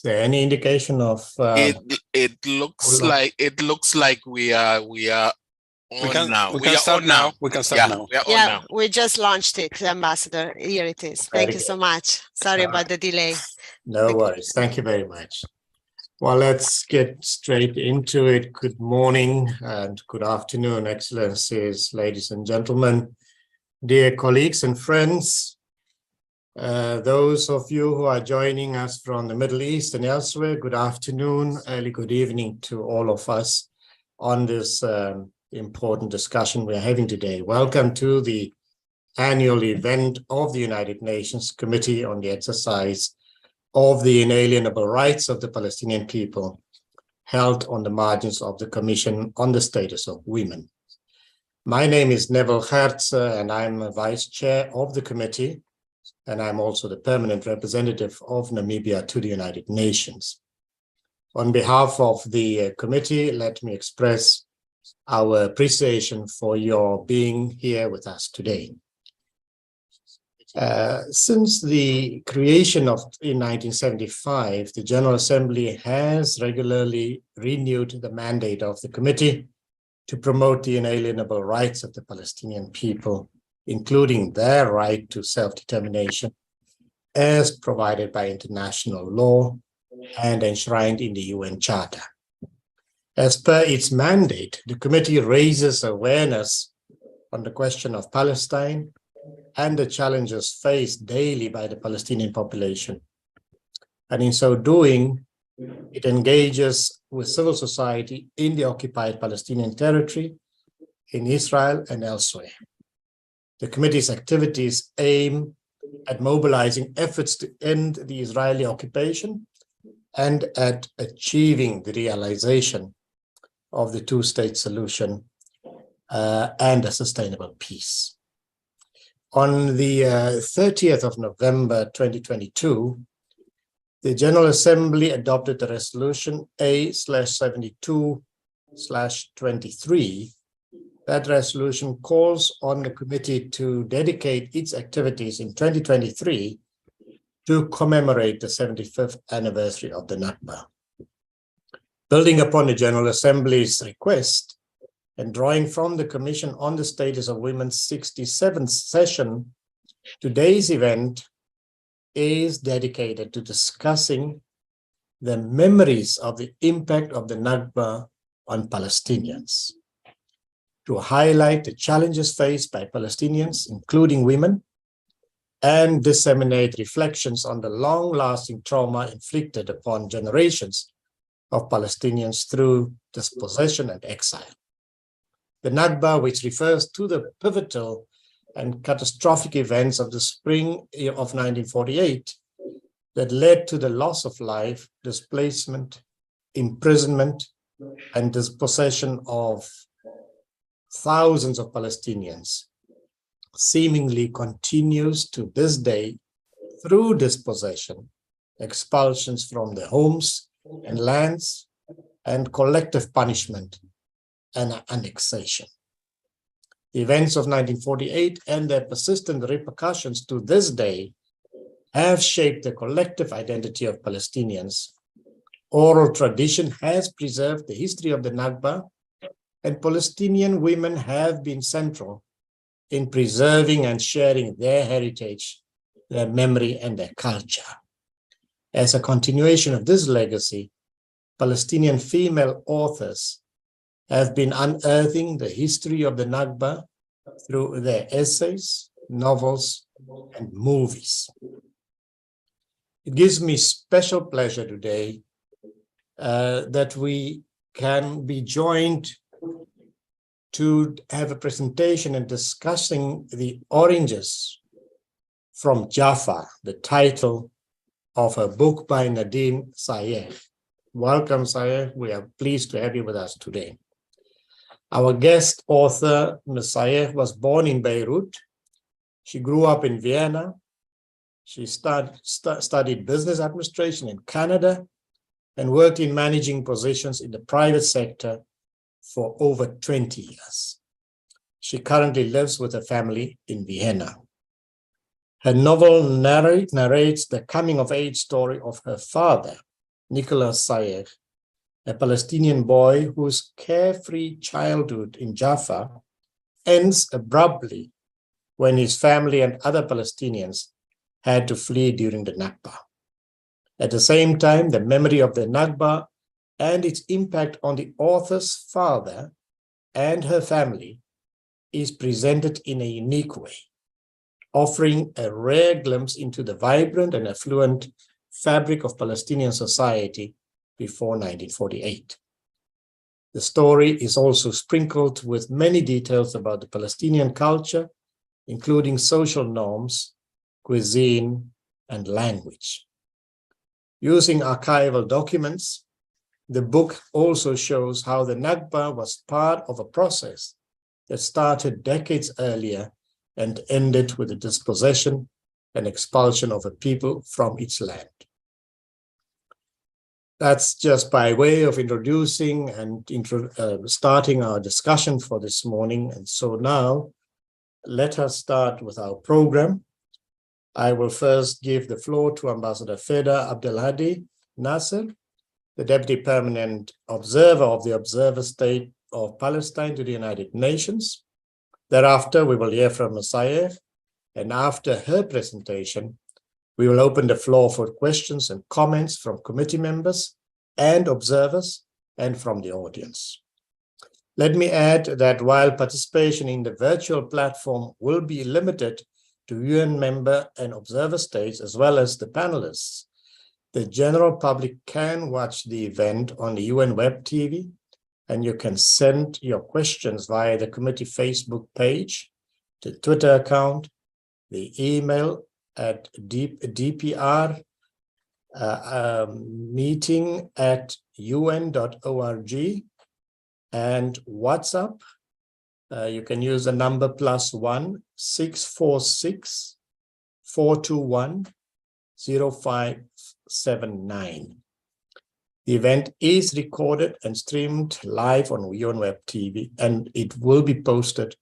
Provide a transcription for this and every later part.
there any indication of? It looks like we are on now. We can start now. We can start now. We are on now. We just launched it, Ambassador. Here it is. Thank you so much. Sorry about the delay. No worries. Thank you very much. Well, let's get straight into it. Good morning and good afternoon, Excellencies, ladies and gentlemen, dear colleagues and friends. Those of you who are joining us from the Middle East and elsewhere, good afternoon, early good evening to all of us on this important discussion we're having today. Welcome to the annual event of the United Nations Committee on the Exercise of the Inalienable Rights of the Palestinian People, held on the margins of the Commission on the Status of Women. My name is Neville Hertzer, and I'm a Vice Chair of the committee, and I'm also the permanent representative of Namibia to the United Nations. On behalf of the committee, let me express our appreciation for your being here with us today. Since the creation in 1975, the General Assembly has regularly renewed the mandate of the committee to promote the inalienable rights of the Palestinian people, including their right to self-determination as provided by international law and enshrined in the UN Charter. As per its mandate, the committee raises awareness on the question of Palestine and the challenges faced daily by the Palestinian population. And in so doing, it engages with civil society in the occupied Palestinian territory, in Israel and elsewhere. The committee's activities aim at mobilizing efforts to end the Israeli occupation and at achieving the realization of the two-state solution and a sustainable peace. On the 30th of November 2022, the General Assembly adopted the resolution A/72/23. That resolution calls on the committee to dedicate its activities in 2023 to commemorate the 75th anniversary of the Nakba. Building upon the General Assembly's request and drawing from the Commission on the Status of Women's 67th session, today's event is dedicated to discussing the memories of the impact of the Nakba on Palestinians, to highlight the challenges faced by Palestinians, including women, and disseminate reflections on the long-lasting trauma inflicted upon generations of Palestinians through dispossession and exile. The Nakba, which refers to the pivotal and catastrophic events of the spring of 1948 that led to the loss of life, displacement, imprisonment, and dispossession of thousands of Palestinians, seemingly continues to this day through dispossession, expulsions from their homes and lands, and collective punishment and annexation. The events of 1948 and their persistent repercussions to this day have shaped the collective identity of Palestinians. Oral tradition has preserved the history of the Nakba, and Palestinian women have been central in preserving and sharing their heritage, their memory, and their culture. As a continuation of this legacy, Palestinian female authors have been unearthing the history of the Nakba through their essays, novels, and movies. It gives me special pleasure today that we can be joined to have a presentation and discussing the oranges from Jaffa, the title of a book by Nadine Sayegh. Welcome, Sayegh. We are pleased to have you with us today. Our guest author, Ms. Sayegh, was born in Beirut. She grew up in Vienna. She studied business administration in Canada and worked in managing positions in the private sector for over 20 years. She currently lives with her family in Vienna. Her novel narrates the coming-of-age story of her father, Sayegh, a Palestinian boy whose carefree childhood in Jaffa ends abruptly when his family and other Palestinians had to flee during the Nakba. At the same time, the memory of the Nakba and its impact on the author's father and her family is presented in a unique way, offering a rare glimpse into the vibrant and affluent fabric of Palestinian society before 1948. The story is also sprinkled with many details about the Palestinian culture, including social norms, cuisine, and language. Using archival documents, the book also shows how the Nakba was part of a process that started decades earlier and ended with the dispossession and expulsion of a people from its land. That's just by way of introducing and starting our discussion for this morning. And so now, let us start with our program. I will first give the floor to Ambassador Feda Abdelhadi Nasser, the Deputy Permanent Observer of the Observer State of Palestine to the United Nations. Thereafter, we will hear from Ms. Sayegh, and after her presentation, we will open the floor for questions and comments from committee members and observers and from the audience. Let me add that while participation in the virtual platform will be limited to UN member and observer states as well as the panelists, the general public can watch the event on the UN Web TV, and you can send your questions via the committee Facebook page, the Twitter account, the email at dpr meeting@un.org, and WhatsApp. You can use the number +1 646 421 0579. The event is recorded and streamed live on UN Web TV, and it will be posted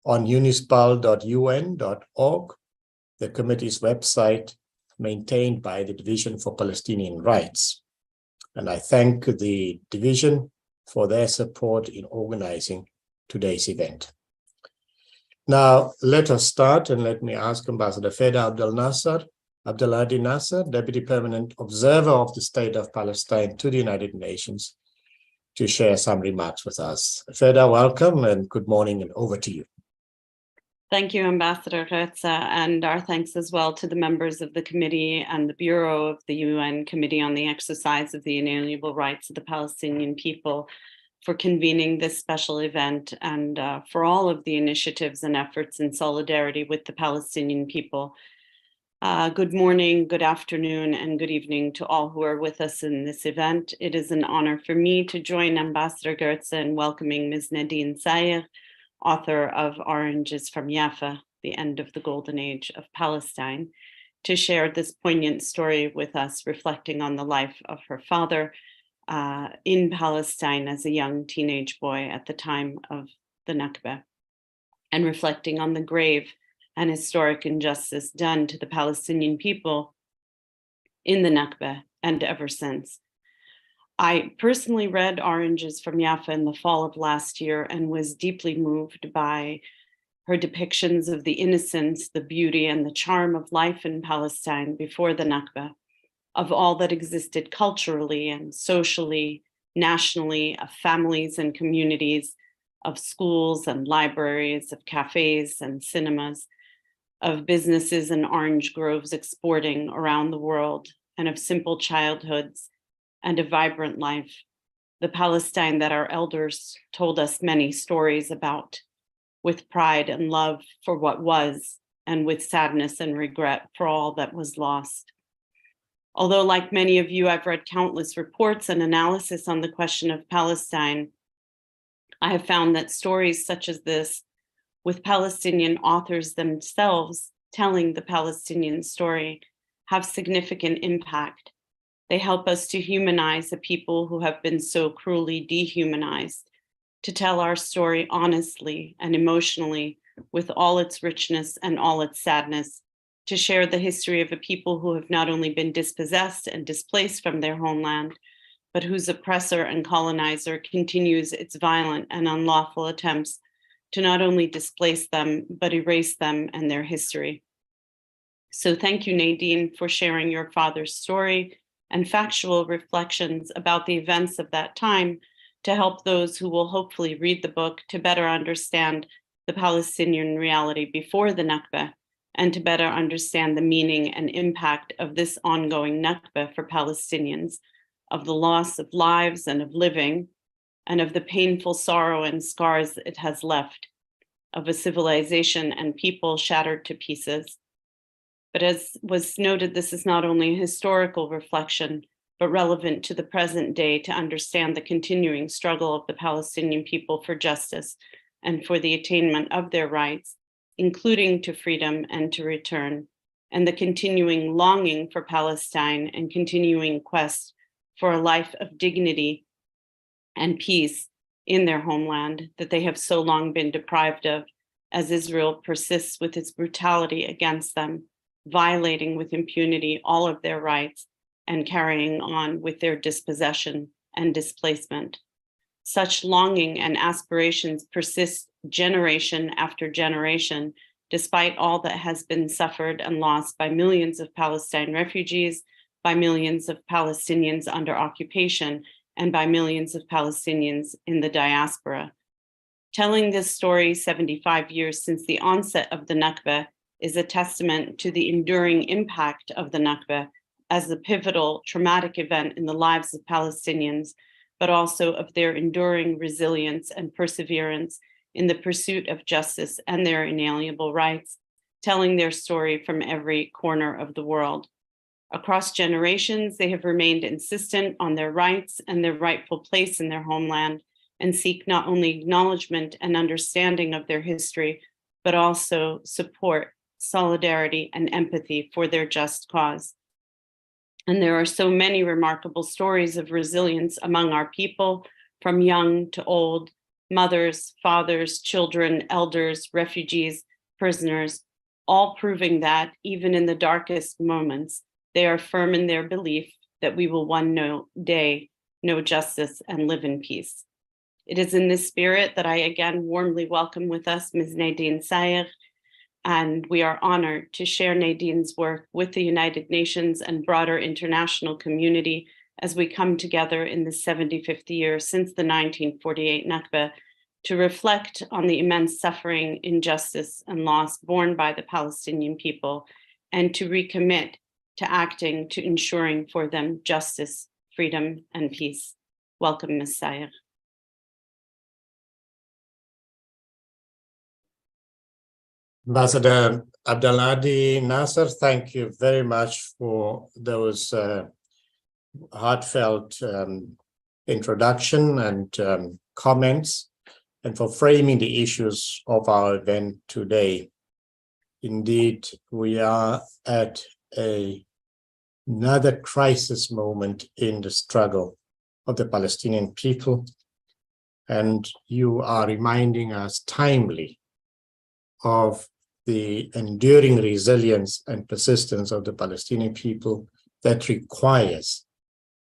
on unispal.un.org, the committee's website maintained by the Division for Palestinian Rights. And I thank the division for their support in organizing today's event. Now, let us start, and let me ask Ambassador Feda Abdelhadi Nasser, Deputy Permanent Observer of the State of Palestine to the United Nations, to share some remarks with us. Feda, welcome and good morning, and over to you. Thank you, Ambassador Reza, and our thanks as well to the members of the committee and the Bureau of the UN Committee on the Exercise of the Inalienable Rights of the Palestinian People for convening this special event, and for all of the initiatives and efforts in solidarity with the Palestinian people. Good morning, good afternoon, and good evening to all who are with us in this event. It is an honor for me to join Ambassador Goetze in welcoming Ms. Nadine Sayegh, author of Oranges from Jaffa, The End of the Golden Age of Palestine, to share this poignant story with us, reflecting on the life of her father in Palestine as a young teenage boy at the time of the Nakba, and reflecting on the grave and historic injustice done to the Palestinian people in the Nakba and ever since. I personally read Oranges from Jaffa in the fall of last year and was deeply moved by her depictions of the innocence, the beauty, and the charm of life in Palestine before the Nakba, of all that existed culturally and socially, nationally, of families and communities, of schools and libraries, of cafes and cinemas, of businesses and orange groves exporting around the world, and of simple childhoods and a vibrant life, the Palestine that our elders told us many stories about, with pride and love for what was, and with sadness and regret for all that was lost. Although, like many of you, I've read countless reports and analysis on the question of Palestine, I have found that stories such as this, with Palestinian authors themselves telling the Palestinian story, have significant impact. They help us to humanize a people who have been so cruelly dehumanized, to tell our story honestly and emotionally with all its richness and all its sadness, to share the history of a people who have not only been dispossessed and displaced from their homeland, but whose oppressor and colonizer continues its violent and unlawful attempts to not only displace them, but erase them and their history. So thank you, Nadine, for sharing your father's story and factual reflections about the events of that time to help those who will hopefully read the book to better understand the Palestinian reality before the Nakba and to better understand the meaning and impact of this ongoing Nakba for Palestinians, of the loss of lives and of living, and of the painful sorrow and scars it has left, of a civilization and people shattered to pieces. But as was noted, this is not only a historical reflection, but relevant to the present day to understand the continuing struggle of the Palestinian people for justice and for the attainment of their rights, including to freedom and to return, and the continuing longing for Palestine and continuing quest for a life of dignity and peace in their homeland that they have so long been deprived of, as Israel persists with its brutality against them, violating with impunity all of their rights and carrying on with their dispossession and displacement. Such longing and aspirations persist generation after generation, despite all that has been suffered and lost by millions of Palestine refugees, by millions of Palestinians under occupation, and by millions of Palestinians in the diaspora. Telling this story 75 years since the onset of the Nakba is a testament to the enduring impact of the Nakba as the pivotal traumatic event in the lives of Palestinians, but also of their enduring resilience and perseverance in the pursuit of justice and their inalienable rights, telling their story from every corner of the world. Across generations, they have remained insistent on their rights and their rightful place in their homeland and seek not only acknowledgement and understanding of their history, but also support, solidarity, and empathy for their just cause. And there are so many remarkable stories of resilience among our people, from young to old, mothers, fathers, children, elders, refugees, prisoners, all proving that even in the darkest moments, they are firm in their belief that we will one day know justice and live in peace. It is in this spirit that I again warmly welcome with us Ms. Nadine Sayegh, and we are honored to share Nadine's work with the United Nations and broader international community as we come together in the 75th year since the 1948 Nakba to reflect on the immense suffering, injustice, and loss borne by the Palestinian people, and to recommit to acting to ensuring for them justice, freedom, and peace. Welcome, Ms. Sayegh. Ambassador Abdelhadi Nasser, thank you very much for those heartfelt introduction and comments, and for framing the issues of our event today. Indeed, we are at another crisis moment in the struggle of the Palestinian people, and you are reminding us timely of the enduring resilience and persistence of the Palestinian people that requires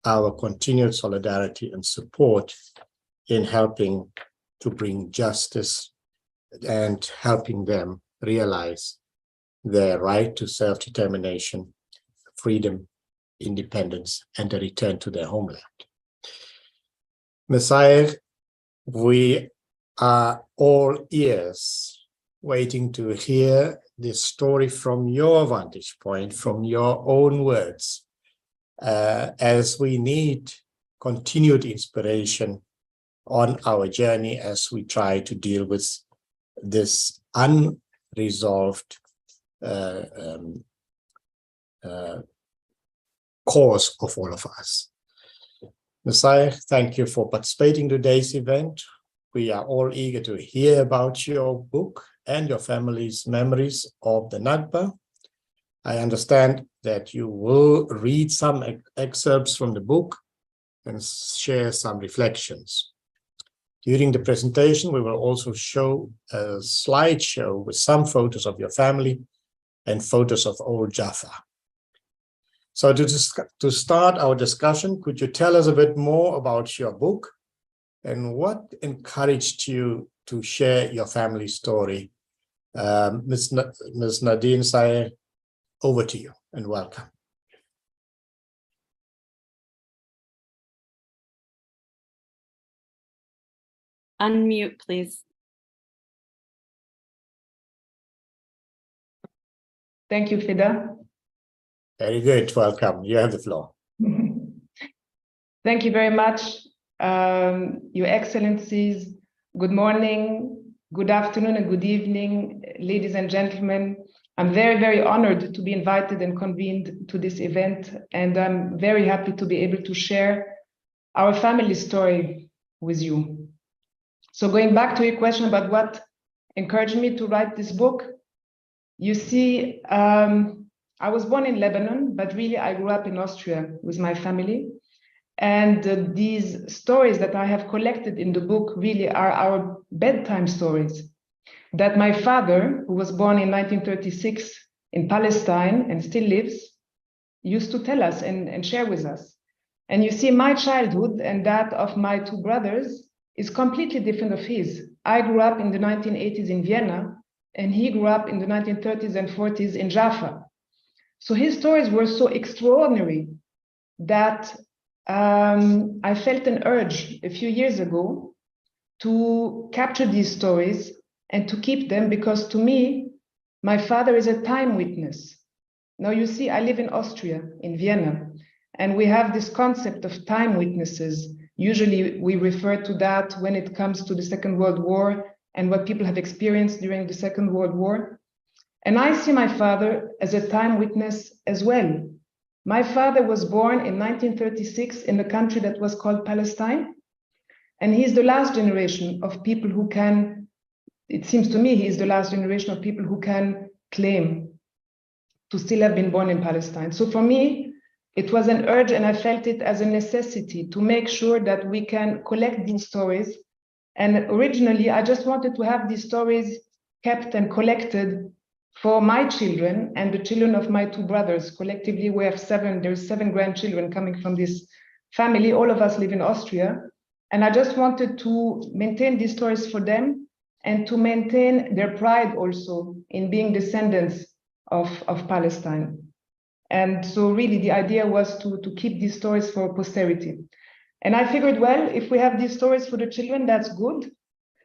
our continued solidarity and support in helping to bring justice and helping them realize their right to self-determination, freedom, independence, and a return to their homeland. Ms. Sayegh, we are all ears waiting to hear this story from your vantage point, from your own words, as we need continued inspiration on our journey as we try to deal with this unresolved cause of all of us. Ms. Sayegh, thank you for participating in today's event. We are all eager to hear about your book and your family's memories of the Nakba. I understand that you will read some excerpts from the book and share some reflections. During the presentation, we will also show a slideshow with some photos of your family and photos of old Jaffa. So to start our discussion, could you tell us a bit more about your book and what encouraged you to share your family story? Ms. Nadine Sayegh, over to you and welcome. Unmute, please. Thank you, Fida. Very good. Welcome. You have the floor. Thank you very much, Your Excellencies. Good morning, good afternoon, and good evening, ladies and gentlemen. I'm very, very honored to be invited and convened to this event, and I'm very happy to be able to share our family story with you. So going back to your question about what encouraged me to write this book, you see, I was born in Lebanon, but really I grew up in Austria with my family. And these stories that I have collected in the book really are our bedtime stories that my father, who was born in 1936 in Palestine and still lives, used to tell us and share with us. And you see, my childhood and that of my two brothers is completely different of his. I grew up in the 1980s in Vienna, and he grew up in the 1930s and 40s in Jaffa. So his stories were so extraordinary that I felt an urge a few years ago to capture these stories and to keep them, because to me, my father is a time witness. Now you see, I live in Austria, in Vienna, and we have this concept of time witnesses. Usually we refer to that when it comes to the Second World War and what people have experienced during the Second World War. And I see my father as a time witness as well. My father was born in 1936 in a country that was called Palestine. And he's the last generation of people who can, it seems to me, he's the last generation of people who can claim to still have been born in Palestine. So for me, it was an urge, and I felt it as a necessity to make sure that we can collect these stories. And originally, I just wanted to have these stories kept and collected for my children and the children of my two brothers. Collectively, we have there's 7 grandchildren coming from this family. All of us live in Austria. And I just wanted to maintain these stories for them and to maintain their pride also in being descendants of Palestine. And so really the idea was to keep these stories for posterity. And I figured, well, if we have these stories for the children, that's good.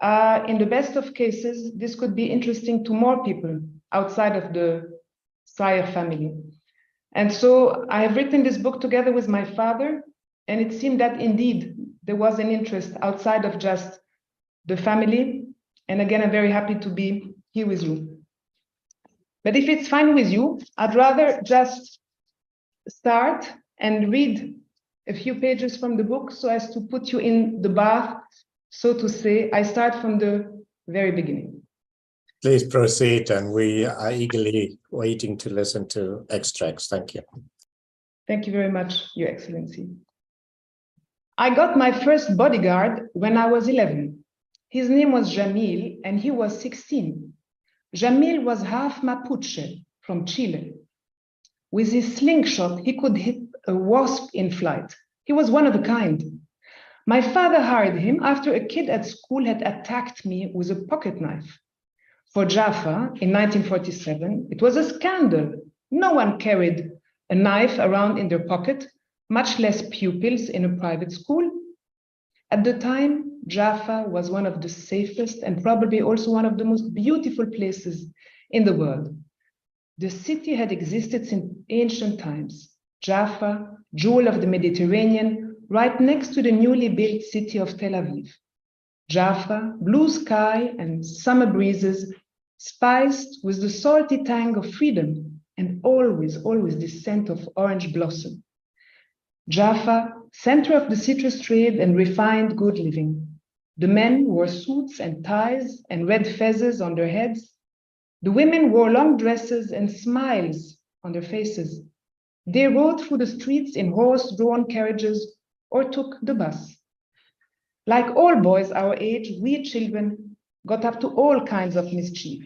In the best of cases, this could be interesting to more people outside of the Sayegh family. And so I have written this book together with my father, and it seemed that indeed there was an interest outside of just the family. And again, I'm very happy to be here with you. But if it's fine with you, I'd rather just start and read a few pages from the book so as to put you in the bath, so to say. I start from the very beginning. Please proceed, and we are eagerly waiting to listen to extracts. Thank you. Thank you very much, Your Excellency. I got my first bodyguard when I was 11. His name was Jamil, and he was 16. Jamil was half Mapuche from Chile. With his slingshot, he could hit a wasp in flight. He was one of a kind. My father hired him after a kid at school had attacked me with a pocket knife. For Jaffa, in 1947, it was a scandal. No one carried a knife around in their pocket, much less pupils in a private school. At the time, Jaffa was one of the safest and probably also one of the most beautiful places in the world. The city had existed since ancient times. Jaffa, jewel of the Mediterranean, right next to the newly built city of Tel Aviv. Jaffa, blue sky and summer breezes, spiced with the salty tang of freedom and always, always the scent of orange blossom. Jaffa, center of the citrus trade and refined good living. The men wore suits and ties and red feathers on their heads. The women wore long dresses and smiles on their faces. They rode through the streets in horse-drawn carriages or took the bus. Like all boys our age, we children got up to all kinds of mischief.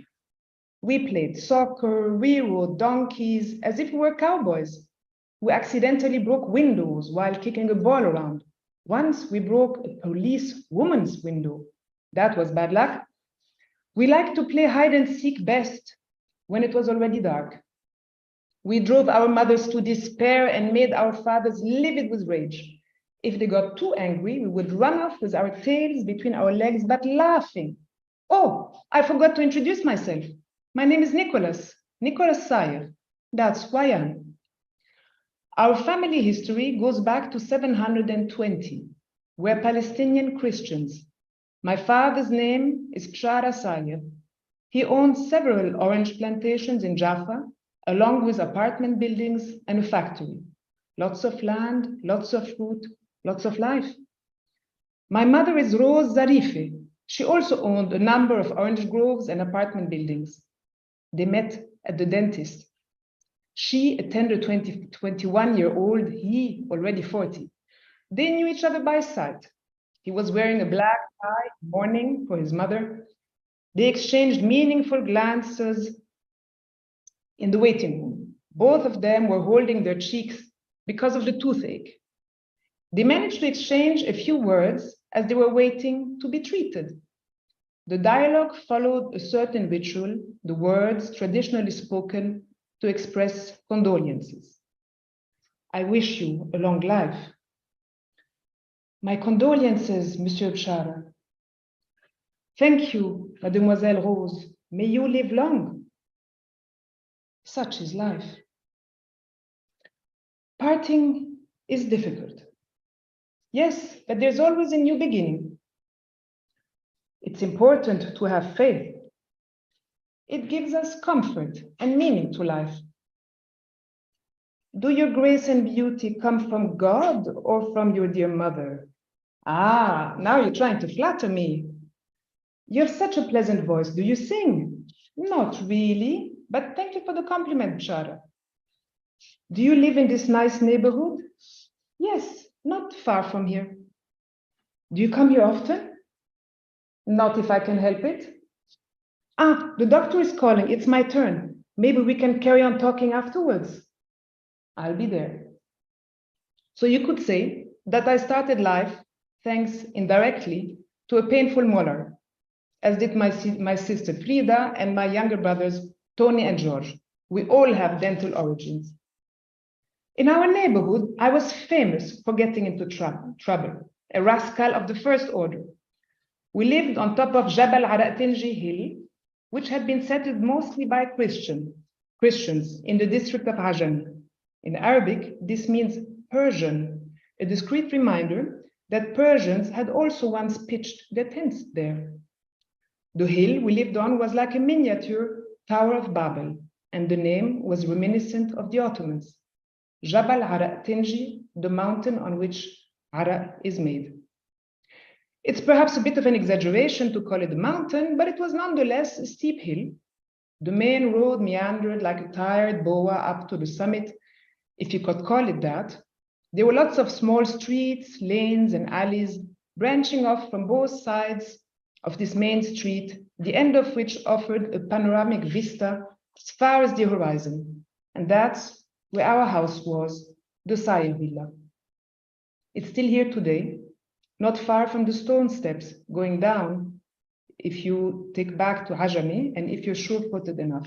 We played soccer, we rode donkeys as if we were cowboys. We accidentally broke windows while kicking a ball around. Once we broke a police woman's window. That was bad luck. We liked to play hide and seek best when it was already dark. We drove our mothers to despair and made our fathers livid with rage. If they got too angry, we would run off with our tails between our legs, but laughing. Oh, I forgot to introduce myself. My name is Nicholas Sayegh. That's who I am. Our family history goes back to 720. We're Palestinian Christians. My father's name is Bshara Sayegh. He owns several orange plantations in Jaffa, along with apartment buildings and a factory. Lots of land, lots of fruit, lots of life. My mother is Rose Zarife. She also owned a number of orange groves and apartment buildings. They met at the dentist. She, a tender 21-year-old, he already 40. They knew each other by sight. He was wearing a black tie, mourning for his mother. They exchanged meaningful glances in the waiting room. Both of them were holding their cheeks because of the toothache. They managed to exchange a few words as they were waiting to be treated. The dialogue followed a certain ritual, the words traditionally spoken to express condolences. I wish you a long life. My condolences, Monsieur Bshara. Thank you, Mademoiselle Rose. May you live long. Such is life. Parting is difficult. Yes, but there's always a new beginning. It's important to have faith. It gives us comfort and meaning to life. Do your grace and beauty come from God or from your dear mother? Ah, now you're trying to flatter me. You have such a pleasant voice. Do you sing? Not really, but thank you for the compliment, Bshara. Do you live in this nice neighborhood? Yes, not far from here. Do you come here often? Not if I can help it. Ah, the doctor is calling. It's my turn. Maybe we can carry on talking afterwards. I'll be there. So you could say that I started life thanks indirectly to a painful molar, as did my sister Frida and my younger brothers, Tony and George. We all have dental origins. In our neighborhood, I was famous for getting into trouble, a rascal of the first order. We lived on top of Jabal Araqtinji Hill, which had been settled mostly by Christians in the district of Ajami. In Arabic, this means Persian, a discreet reminder that Persians had also once pitched their tents there. The hill we lived on was like a miniature Tower of Babel, and the name was reminiscent of the Ottomans. Jabal Araqtinji, the mountain on which Araq is made. It's perhaps a bit of an exaggeration to call it a mountain, but it was nonetheless a steep hill. The main road meandered like a tired boa up to the summit, if you could call it that. There were lots of small streets, lanes, and alleys branching off from both sides of this main street, the end of which offered a panoramic vista as far as the horizon. And that's where our house was, the Sayegh Villa. It's still here today, not far from the stone steps going down if you take back to Ajami and if you're sure-footed enough.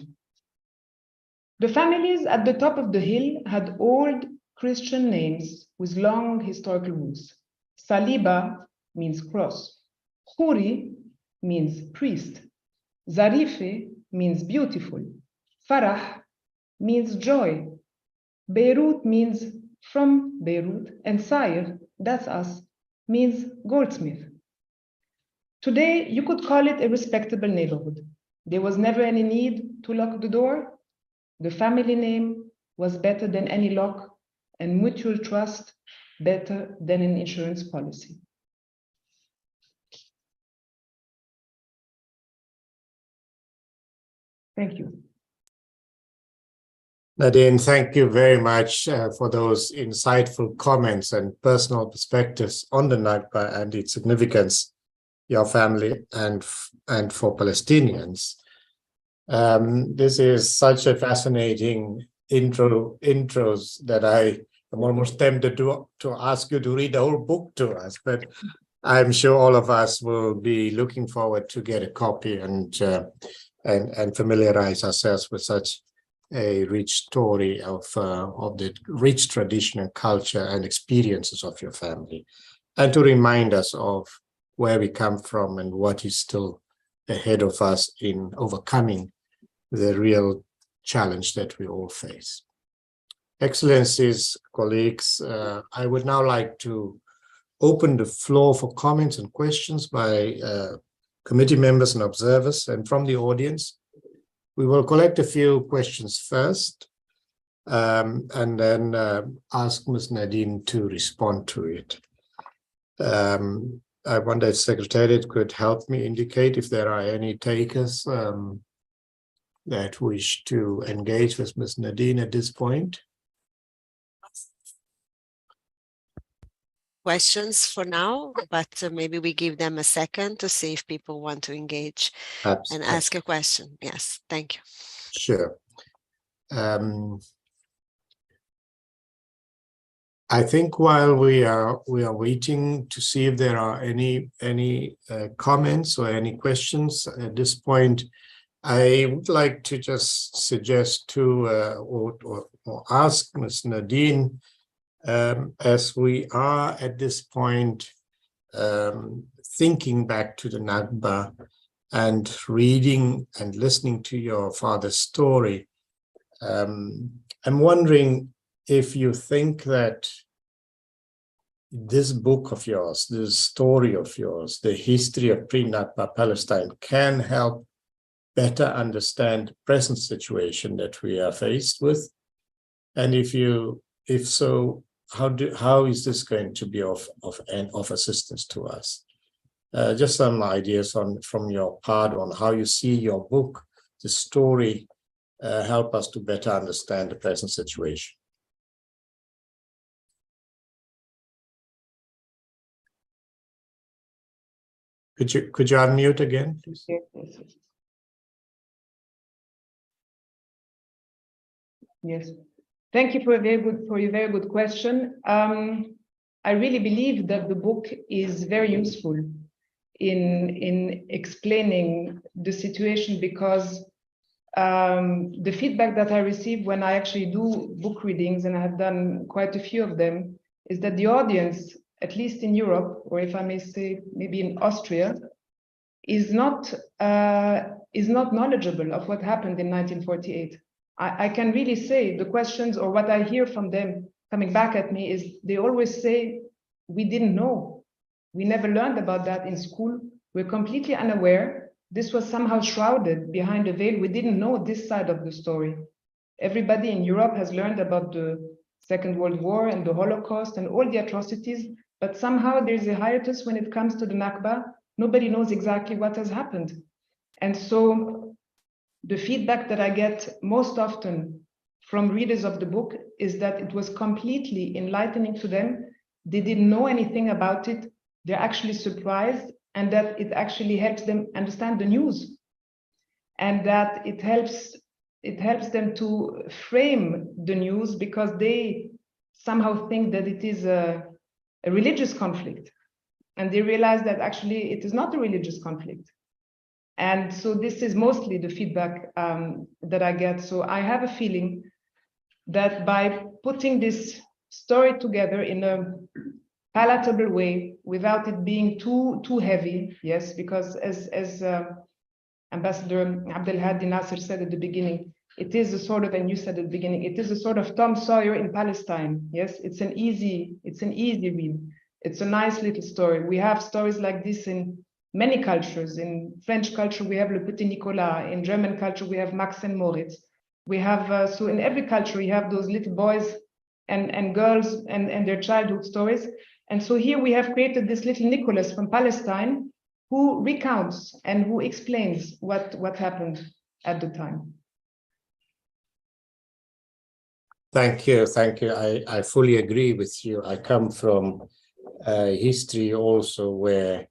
The families at the top of the hill had old Christian names with long historical roots. Saliba means cross. Khuri means priest. Zarife means beautiful. Farah means joy. Beirut means from Beirut, and Sayegh, that's us, means goldsmith. Today, you could call it a respectable neighborhood. There was never any need to lock the door. The family name was better than any lock, and mutual trust better than an insurance policy. Thank you. Nadine, thank you very much for those insightful comments and personal perspectives on the Nakba and its significance, your family and for Palestinians. This is such a fascinating intros that I am almost tempted to ask you to read the whole book to us, but I'm sure all of us will be looking forward to get a copy and familiarize ourselves with such a rich story of the rich tradition and culture and experiences of your family, and to remind us of where we come from and what is still ahead of us in overcoming the real challenge that we all face. Excellencies, colleagues, I would now like to open the floor for comments and questions by committee members and observers, and from the audience. We will collect a few questions first, and then ask Ms. Nadine to respond to it. I wonder if Secretariat could help me indicate if there are any takers that wish to engage with Ms. Nadine at this point. Questions for now, but maybe we give them a second to see if people want to engage and ask a question. Yes, thank you. Sure. I think while we are waiting to see if there are any comments or any questions at this point, I would like to just suggest to or ask Ms. Nadine, as we are at this point thinking back to the Nakba and reading and listening to your father's story, I'm wondering if you think that this book of yours, this story of yours, the history of pre-Nakba Palestine, can help better understand the present situation that we are faced with, and if so, how is this going to be of assistance to us? Just some ideas from your part on how you see your book, the story, help us to better understand the present situation. Could you unmute again, please? Yes. Thank you for a very good question. I really believe that the book is very useful in explaining the situation, because the feedback that I receive when I actually do book readings, and I have done quite a few of them, is that the audience, at least in Europe, or if I may say maybe in Austria, is not knowledgeable of what happened in 1948. I can really say the questions, or what I hear from them coming back at me, is they always say, we didn't know. We never learned about that in school. We're completely unaware. This was somehow shrouded behind a veil. We didn't know this side of the story. Everybody in Europe has learned about the Second World War and the Holocaust and all the atrocities, but somehow there's a hiatus when it comes to the Nakba. Nobody knows exactly what has happened. And so the feedback that I get most often from readers of the book is that it was completely enlightening to them. They didn't know anything about it. They're actually surprised, and that it actually helps them understand the news, and that it helps them to frame the news, because they somehow think that it is a religious conflict, and they realize that actually it is not a religious conflict. And so this is mostly the feedback that I get. So I have a feeling that by putting this story together in a palatable way, without it being too heavy, yes, because as Ambassador Abdelhadi Nasser said at the beginning, it is a sort of, and you said at the beginning, it is a sort of Tom Sawyer in Palestine. Yes, it's an easy read. It's a nice little story. We have stories like this in many cultures. In French culture, we have Le Petit Nicolas. In German culture, we have Max and Moritz. We have, so in every culture, you have those little boys and girls and their childhood stories. And so here we have created this little Nicholas from Palestine, who recounts and who explains what happened at the time. Thank you. I fully agree with you. I come from history also where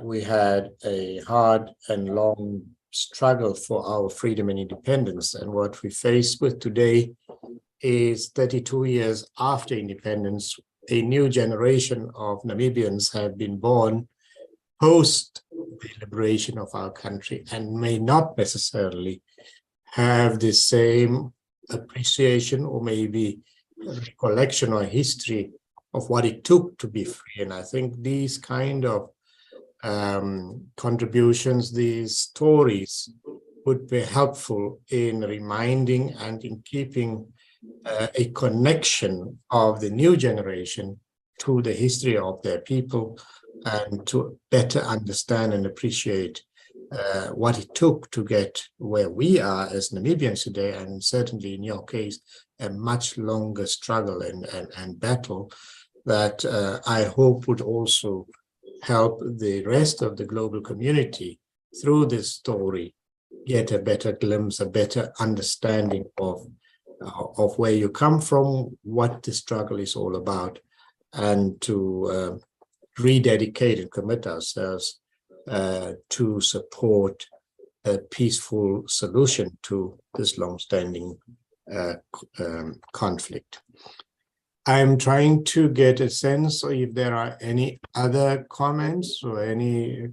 we had a hard and long struggle for our freedom and independence. And what we face with today is 32 years after independence, a new generation of Namibians have been born post the liberation of our country and may not necessarily have the same appreciation or maybe recollection or history of what it took to be free. And I think these kind of contributions, these stories would be helpful in reminding and in keeping a connection of the new generation to the history of their people and to better understand and appreciate what it took to get where we are as Namibians today, and certainly in your case, a much longer struggle and battle that I hope would also help the rest of the global community through this story get a better glimpse, a better understanding of where you come from, what the struggle is all about, and to rededicate and commit ourselves to support a peaceful solution to this long-standing conflict. I'm trying to get a sense if there are any other comments or any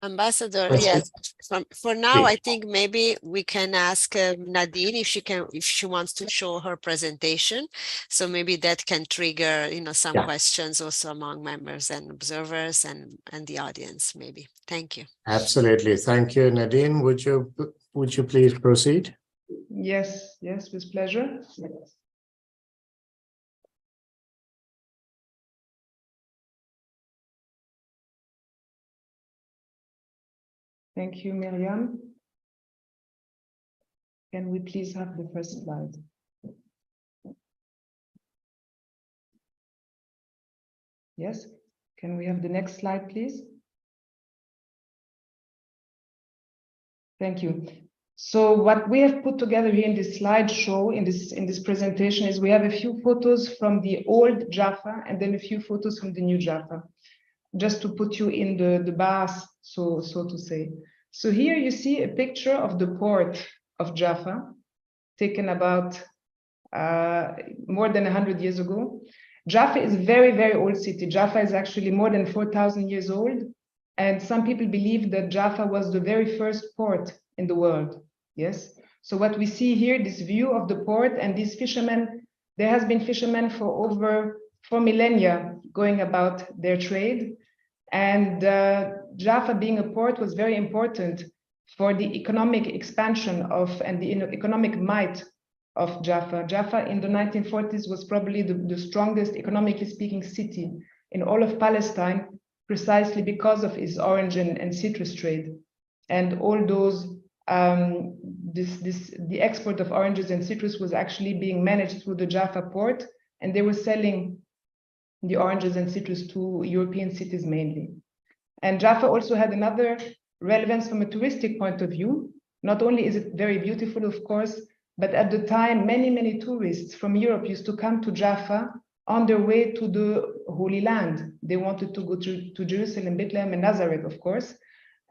Ambassador, questions? yes. For now, I think maybe we can ask Nadine if she wants to show her presentation. So maybe that can trigger, some questions also among members and observers and the audience, maybe. Thank you. Absolutely. Thank you, Nadine. Would you please proceed? Yes, with pleasure. Thank you, Miriam. Can we please have the first slide? Yes, can we have the next slide, please? Thank you. So what we have put together here in this slideshow, in this presentation, is we have a few photos from the old Jaffa and then a few photos from the new Jaffa, just to put you in the bars, so to say. So here you see a picture of the port of Jaffa, taken about more than 100 years ago. Jaffa is a very, very old city. Jaffa is actually more than 4,000 years old. And some people believe that Jaffa was the very first port in the world. Yes. So what we see here, this view of the port and these fishermen, there has been fishermen for over 4 millennia going about their trade. And Jaffa being a port was very important for the economic expansion and the economic might of Jaffa. Jaffa in the 1940s was probably the strongest economically speaking city in all of Palestine, precisely because of its orange and citrus trade. And all those, the export of oranges and citrus was actually being managed through the Jaffa port, and they were selling the oranges and citrus to European cities mainly. And Jaffa also had another relevance from a touristic point of view. Not only is it very beautiful, of course, but at the time, many, many tourists from Europe used to come to Jaffa on their way to the Holy Land. They wanted to go to Jerusalem, Bethlehem, and Nazareth, of course,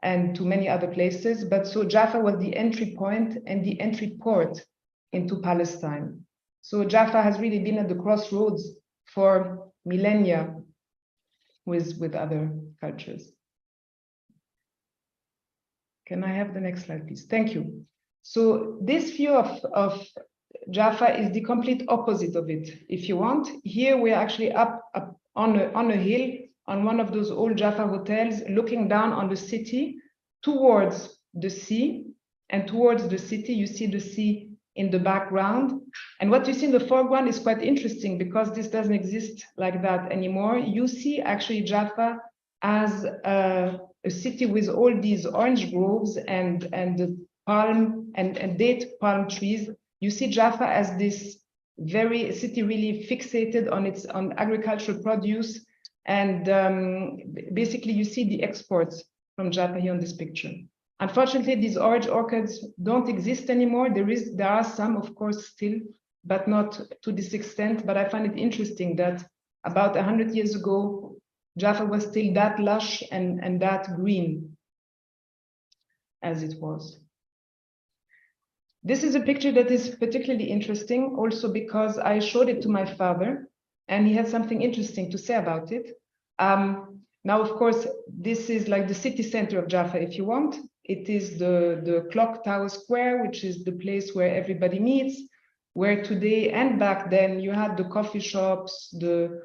and to many other places. But so Jaffa was the entry point and the entry port into Palestine. So Jaffa has really been at the crossroads for millennia with other cultures. Can I have the next slide, please? Thank you. So this view of Jaffa is the complete opposite of it, if you want. Here we're actually up on a hill on one of those old Jaffa hotels, looking down on the city towards the sea. And towards the city, you see the sea in the background. And what you see in the foreground is quite interesting because this doesn't exist like that anymore. You see actually Jaffa as a city with all these orange groves and the palm and date palm trees. You see Jaffa as this very city really fixated on agricultural produce. And basically you see the exports from Jaffa here on this picture. Unfortunately, these orange orchards don't exist anymore. There are some, of course, still, but not to this extent. But I find it interesting that about 100 years ago, Jaffa was still that lush and that green. as it was. This is a picture that is particularly interesting also because I showed it to my father and he had something interesting to say about it. Now, of course, this is like the city center of Jaffa, if you want. It is the Clock Tower Square, which is the place where everybody meets, where today and back then you had the coffee shops, the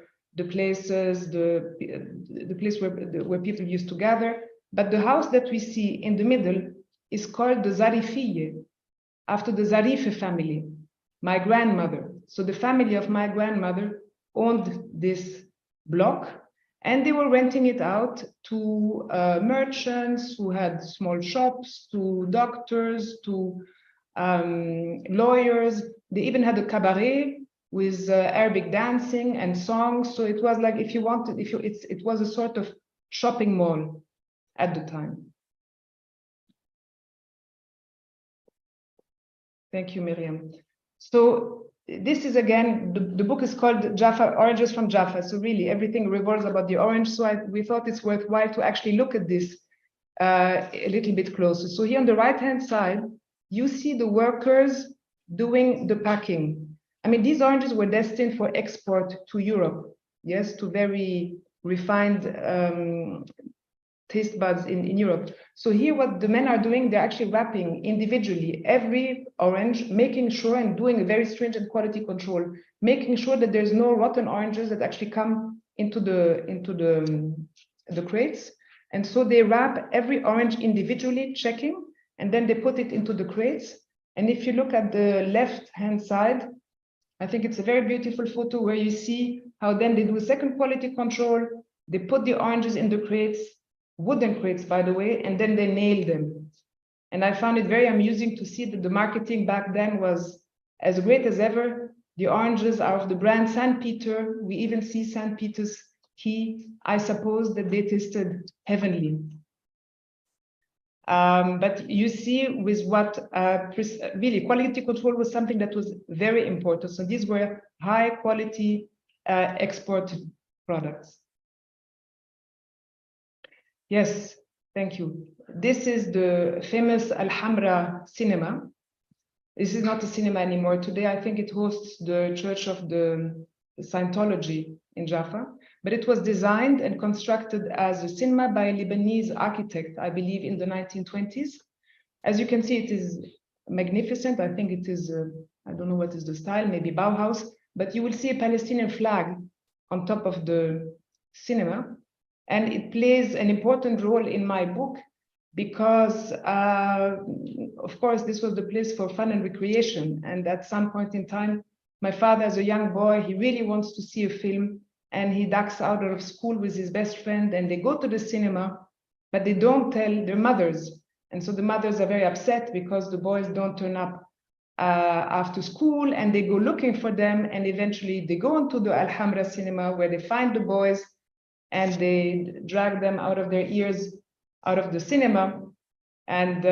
places, the place where people used to gather. But the house that we see in the middle is called the Zarifiyye, after the Zarife family, my grandmother. So the family of my grandmother owned this block, and they were renting it out to merchants who had small shops, to doctors, to lawyers. They even had a cabaret with Arabic dancing and songs. So it was like, if you wanted, it was a sort of shopping mall at the time. Thank you, Miriam. So this is, again, the book is called Jaffa, Oranges from Jaffa. So really everything revolves about the orange. So we thought it's worthwhile to actually look at this a little bit closer. So here on the right-hand side, you see the workers doing the packing. I mean, these oranges were destined for export to Europe, yes, to very refined taste buds in Europe. So here what the men are doing, they're actually wrapping individually every orange, making sure and doing a very stringent quality control, making sure that there's no rotten oranges that actually come into the crates. And so they wrap every orange individually, checking, and then they put it into the crates. And if you look at the left-hand side, I think it's a very beautiful photo where you see how then they do a second quality control. They put the oranges in the crates, wooden crates, by the way, and then they nail them. And I found it very amusing to see that the marketing back then was as great as ever. The oranges are of the brand St. Peter. We even see St. Peter's key. I suppose that they tasted heavenly. But you see with what really quality control was something that was very important. So these were high quality export products. Yes, thank you. This is the famous Al-Hamra cinema. This is not a cinema anymore. Today, I think it hosts the Church of the Scientology in Jaffa, but it was designed and constructed as a cinema by a Lebanese architect, I believe, in the 1920s. As you can see, it is magnificent. I think it is, I don't know what is the style, maybe Bauhaus, but you will see a Palestinian flag on top of the cinema. And it plays an important role in my book because, of course, this was the place for fun and recreation. And at some point in time, my father, as a young boy, he really wants to see a film, and he ducks out of school with his best friend, and they go to the cinema, but they don't tell their mothers. And so the mothers are very upset because the boys don't turn up after school, and they go looking for them. And eventually they go into the Al-Hamra cinema where they find the boys, and they drag them out of their ears, out of the cinema. And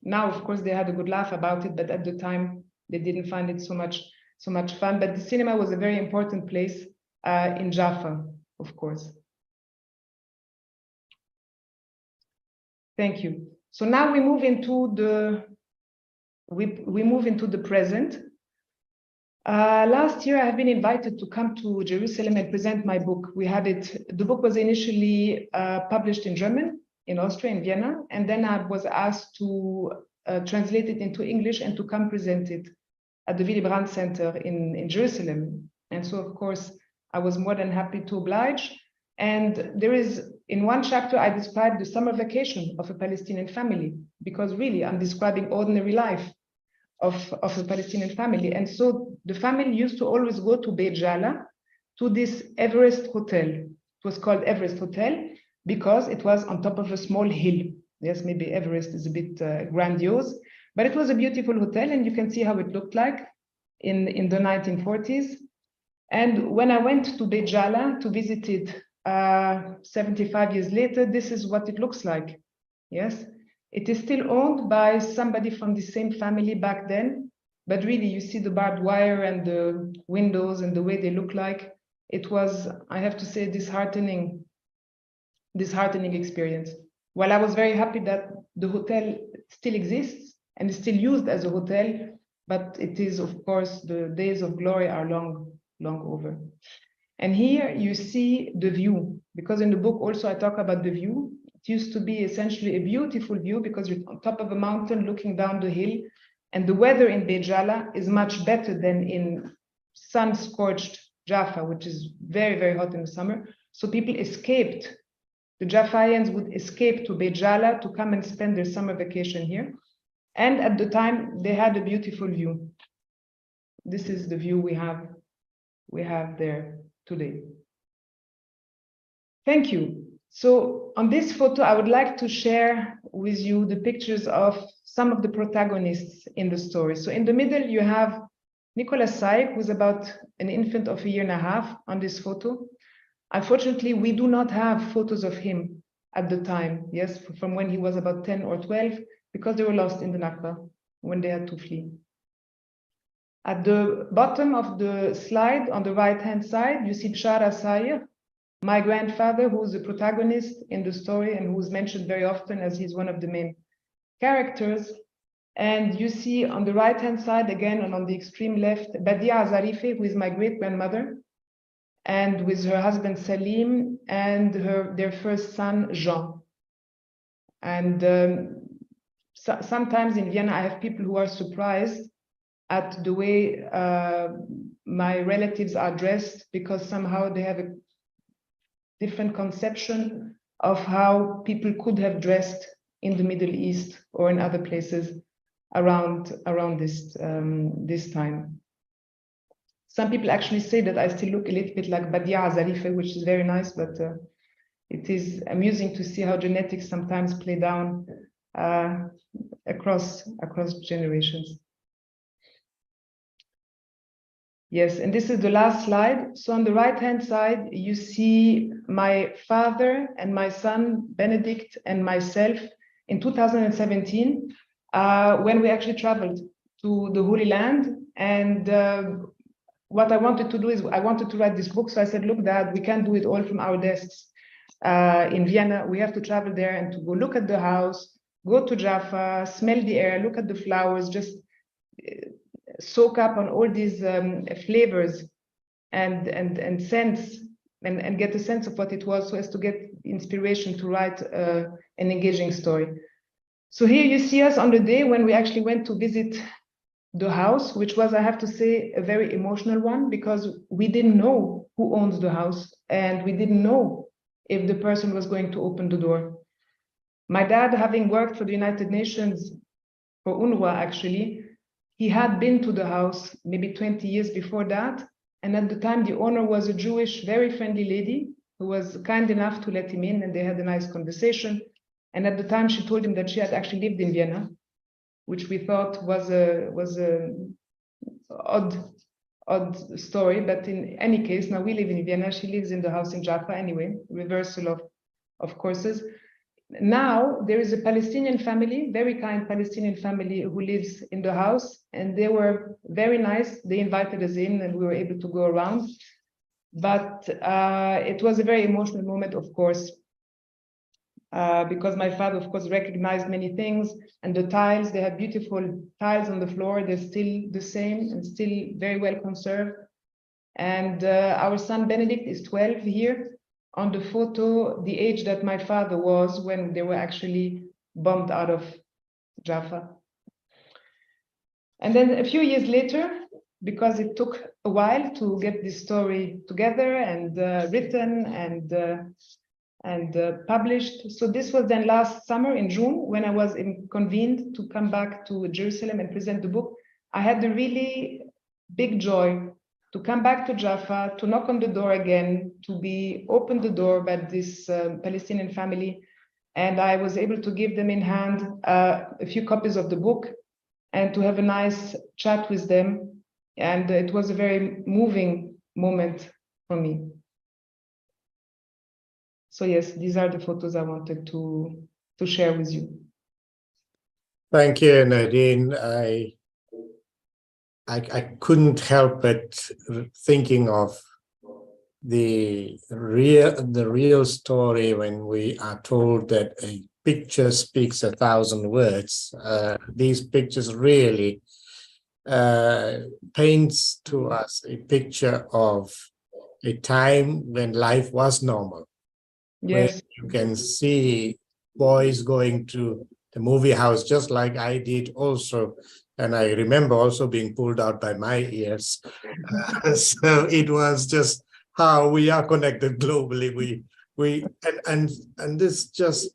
now, of course, they had a good laugh about it, but at the time, they didn't find it so much fun. But the cinema was a very important place in Jaffa, of course. Thank you. So now we move into the present. Last year, I have been invited to come to Jerusalem and present my book. The book was initially published in German, in Austria, in Vienna, and then I was asked to translate it into English and to come present it at the Willy Brandt Center in Jerusalem. And so, of course, I was more than happy to oblige. And there is, in one chapter, I described the summer vacation of a Palestinian family, because really I'm describing ordinary life of a Palestinian family. And so the family used to always go to Beit Jala, to this Everest hotel. It was called Everest Hotel because it was on top of a small hill. Yes, maybe Everest is a bit grandiose, but it was a beautiful hotel, and you can see how it looked like in the 1940s. And when I went to Beit Jala to visit it 75 years later, this is what it looks like. Yes, it is still owned by somebody from the same family back then, but really you see the barbed wire and the windows and the way they look like. It was, I have to say, disheartening experience. While I was very happy that the hotel still exists and is still used as a hotel, but it is, of course, the days of glory are long over. And here you see the view, because in the book also I talk about the view. It used to be essentially a beautiful view because you're on top of a mountain looking down the hill, and the weather in Beit Jala is much better than in sun-scorched Jaffa, which is very, very hot in the summer. So people escaped. The Jaffaians would escape to Beit Jala to come and spend their summer vacation here. And at the time, they had a beautiful view. This is the view we have there today. Thank you. So on this photo, I would like to share with you the pictures of some of the protagonists in the story. So in the middle, you have Nicholas Sayegh, who's about an infant of 1.5 years on this photo. Unfortunately, we do not have photos of him at the time, yes, from when he was about 10 or 12, because they were lost in the Nakba when they had to flee. At the bottom of the slide, on the right-hand side, you see Bshara Sayegh, my grandfather, who's the protagonist in the story and who's mentioned very often as he's one of the main characters. And you see on the right-hand side, again, and on the extreme left, Badia Zarife, who is my great-grandmother, and with her husband Salim and their first son, Jean. And sometimes in Vienna, I have people who are surprised at the way my relatives are dressed, because somehow they have a different conception of how people could have dressed in the Middle East or in other places around this time. Some people actually say that I still look a little bit like Badia Zarife, which is very nice, but it is amusing to see how genetics sometimes play down across generations. Yes, and this is the last slide. So on the right-hand side, you see my father and my son, Benedict, and myself in 2017, when we actually traveled to the Holy Land. And what I wanted to do is I wanted to write this book. So I said, look, Dad, we can't do it all from our desks in Vienna. We have to travel there and to go look at the house, go to Jaffa, smell the air, look at the flowers, just soak up on all these flavors and scents and get a sense of what it was, so as to get inspiration to write an engaging story. So here you see us on the day when we actually went to visit the house, which was, I have to say, a very emotional one, because we didn't know who owns the house and we didn't know if the person was going to open the door. My dad, having worked for the United Nations, for UNRWA actually, he had been to the house maybe 20 years before that. And at the time, the owner was a Jewish, very friendly lady who was kind enough to let him in, and they had a nice conversation. And at the time, she told him that she had actually lived in Vienna, which we thought was a odd story. But in any case, now we live in Vienna. She lives in the house in Jaffa anyway, reversal of courses. Now there is a Palestinian family, very kind Palestinian family, who lives in the house, and they were very nice. They invited us in and we were able to go around. But it was a very emotional moment, of course, because my father, of course, recognized many things. And the tiles, they had beautiful tiles on the floor. They're still the same and still very well conserved. And our son Benedict is 12 here. On the photo, the age that my father was when they were actually bombed out of Jaffa. And then a few years later, because it took a while to get this story together and written and published. So this was then last summer in June, when I was convened to come back to Jerusalem and present the book. I had the really big joy to come back to Jaffa, to knock on the door again, to be opened the door by this Palestinian family. And I was able to give them in hand a few copies of the book and to have a nice chat with them. And it was a very moving moment for me. So yes, these are the photos I wanted to share with you. Thank you, Nadine. I couldn't help but thinking of the real story when we are told that a picture speaks 1,000 words. These pictures really paints to us a picture of a time when life was normal. Yes. Where you can see boys going to the movie house just like I did also. And I remember also being pulled out by my ears. So it was just how we are connected globally. And this just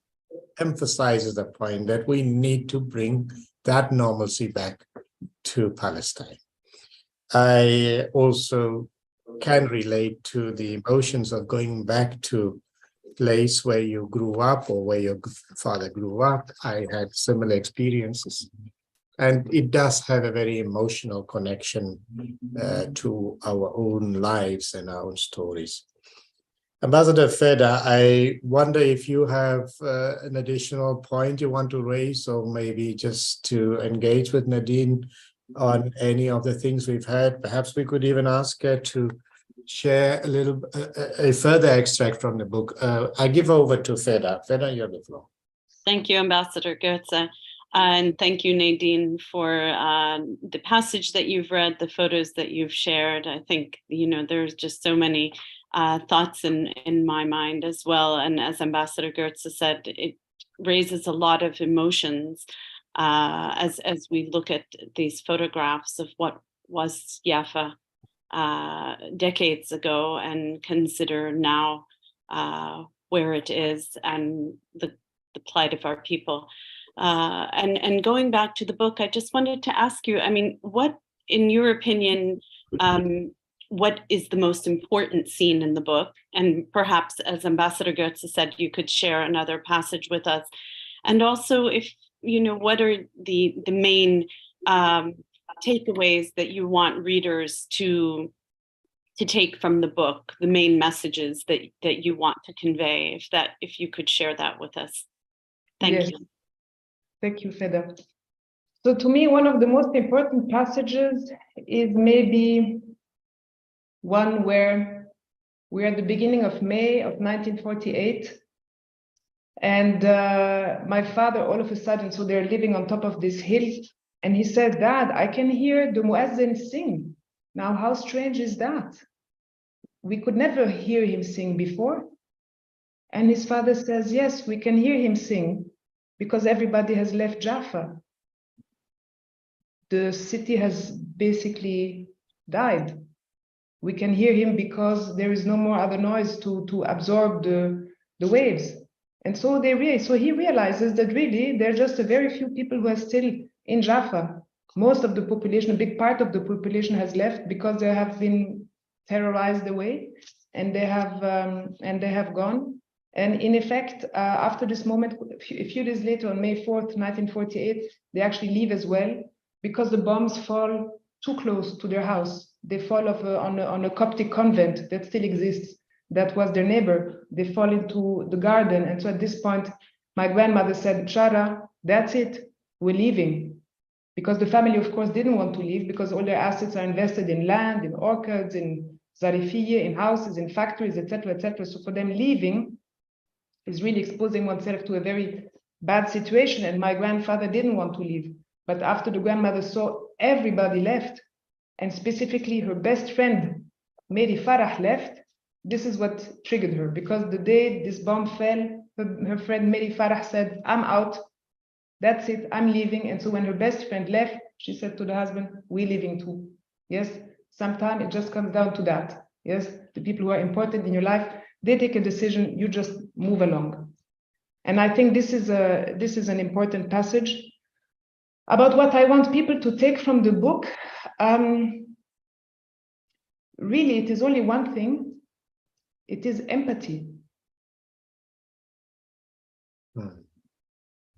emphasizes the point that we need to bring that normalcy back to Palestine. I also can relate to the emotions of going back to place where you grew up or where your father grew up. I had similar experiences. And it does have a very emotional connection to our own lives and our own stories. Ambassador Feda, I wonder if you have an additional point you want to raise, or maybe just to engage with Nadine on any of the things we've heard. Perhaps we could even ask her to share a further extract from the book. I give over to Feda. Feda, you have the floor. Thank you, Ambassador Goetze. And thank you, Nadine, for the passage that you've read, the photos that you've shared. I think, there's just so many thoughts in my mind as well. And as Ambassador Goetze said, it raises a lot of emotions as we look at these photographs of what was Jaffa decades ago and consider now where it is and the plight of our people. And going back to the book, I just wanted to ask you, what, in your opinion, what is the most important scene in the book? And perhaps, as Ambassador Goetze said, you could share another passage with us. And also, if what are the main takeaways that you want readers to take from the book, the main messages that you want to convey, if you could share that with us. Thank you. Thank you, Feda. So to me, one of the most important passages is maybe one where we're at the beginning of May of 1948. And my father, all of a sudden, so they're living on top of this hill. And he says, Dad, I can hear the muezzin sing. Now, how strange is that? We could never hear him sing before. And his father says, yes, we can hear him sing because everybody has left Jaffa. The city has basically died. We can hear him because there is no more other noise to absorb the waves. And so he realizes that really there are just a very few people who are still in Jaffa. Most of the population, a big part of the population has left because they have been terrorized away and they have gone. And in effect, after this moment, a few days later, on May 4th, 1948, they actually leave as well because the bombs fall too close to their house. They fall on a Coptic convent that still exists. That was their neighbor. They fall into the garden. And so at this point, my grandmother said, Shara, that's it, we're leaving. Because the family, of course, didn't want to leave because all their assets are invested in land, in orchards, in zarifiyya, in houses, in factories, etc., etc. So for them, leaving is really exposing oneself to a very bad situation. And my grandfather didn't want to leave. But after the grandmother saw everybody left, and specifically her best friend, Mary Farah, left, this is what triggered her. Because the day this bomb fell, her friend Mary Farah said, I'm out. That's it, I'm leaving. And so when her best friend left, she said to the husband, we're leaving too. Yes, sometimes it just comes down to that. Yes, the people who are important in your life, they take a decision, you just move along. And I think this is an important passage. About what I want people to take from the book, really it is only one thing. It is empathy.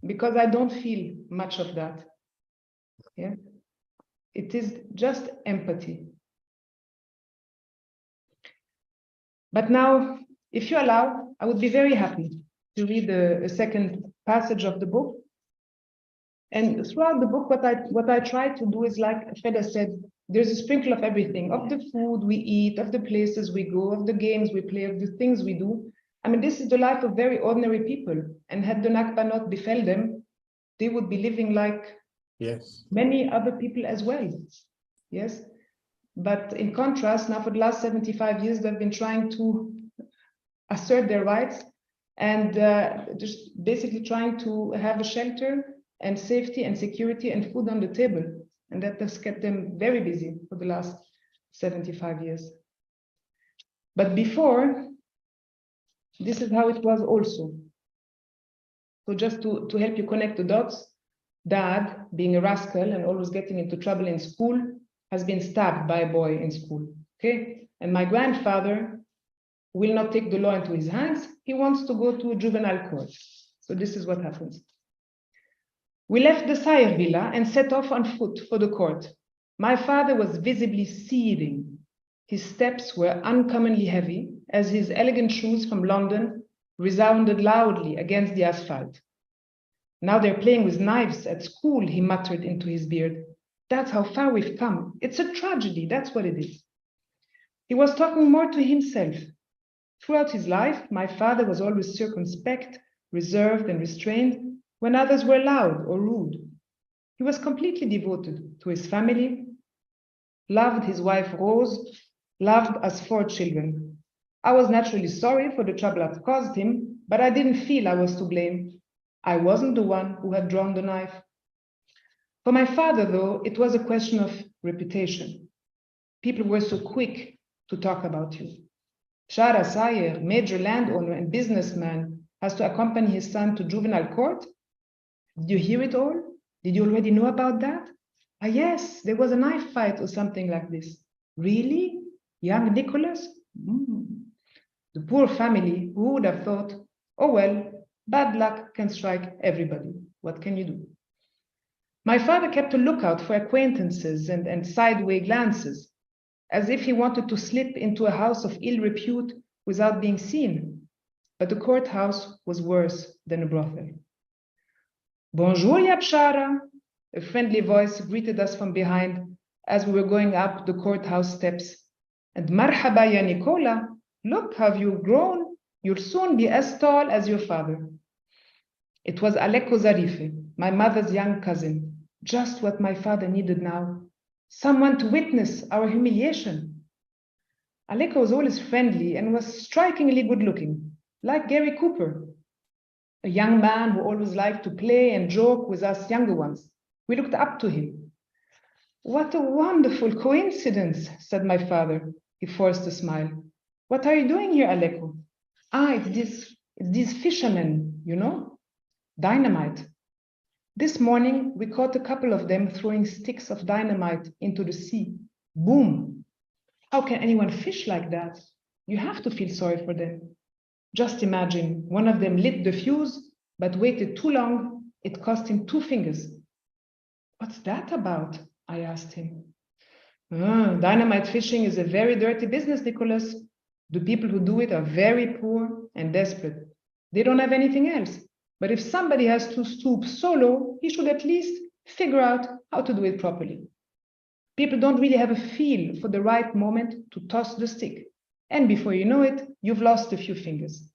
Because I don't feel much of that. Yeah, it is just empathy. But now, if you allow, I would be very happy to read a second passage of the book. And throughout the book, what I try to do is, like Feda said, there's a sprinkle of everything, of the food we eat, of the places we go, of the games we play, of the things we do. I mean, this is the life of very ordinary people. And had the Nakba not befell them, they would be living like many other people as well. Yes. But in contrast, now for the last 75 years, they've been trying to assert their rights and just basically trying to have a shelter and safety and security and food on the table. And that has kept them very busy for the last 75 years. But before, this is how it was also. So just to help you connect the dots, Dad, being a rascal and always getting into trouble in school, has been stabbed by a boy in school, okay? And my grandfather will not take the law into his hands. He wants to go to a juvenile court. So this is what happens. We left the Sayegh villa and set off on foot for the court. My father was visibly seething. His steps were uncommonly heavy as his elegant shoes from London resounded loudly against the asphalt. Now they're playing with knives at school, he muttered into his beard. That's how far we've come. It's a tragedy, that's what it is. He was talking more to himself. Throughout his life, my father was always circumspect, reserved, and restrained when others were loud or rude. He was completely devoted to his family, loved his wife Rose, loved us 4 children. I was naturally sorry for the trouble I'd caused him, but I didn't feel I was to blame. I wasn't the one who had drawn the knife. For my father, though, it was a question of reputation. People were so quick to talk about you. Shara Sayegh, major landowner and businessman, has to accompany his son to juvenile court? Did you hear it all? Did you already know about that? Ah, yes, there was a knife fight or something like this. Really? Young Nicholas? The poor family, who would have thought, oh well, bad luck can strike everybody. What can you do? My father kept a lookout for acquaintances and sideway glances, as if he wanted to slip into a house of ill repute without being seen. But the courthouse was worse than a brothel. Bonjour, Yapshara, a friendly voice greeted us from behind as we were going up the courthouse steps. And marhaba, ya Nicola, look how you've grown. You'll soon be as tall as your father. It was Aleko Zarife, my mother's young cousin, just what my father needed now. Someone to witness our humiliation. Aleko was always friendly and was strikingly good looking, like Gary Cooper, a young man who always liked to play and joke with us younger ones. We looked up to him. What a wonderful coincidence, said my father. He forced a smile. What are you doing here, Aleko? Ah, it's these fishermen, you know, dynamite. This morning, we caught a couple of them throwing sticks of dynamite into the sea. Boom. How can anyone fish like that? You have to feel sorry for them. Just imagine, one of them lit the fuse, but waited too long. It cost him 2 fingers. What's that about? I asked him. Dynamite fishing is a very dirty business, Nicholas. The people who do it are very poor and desperate. They don't have anything else. But if somebody has to stoop so low, he should at least figure out how to do it properly. People don't really have a feel for the right moment to toss the stick. And before you know it, you've lost a few fingers.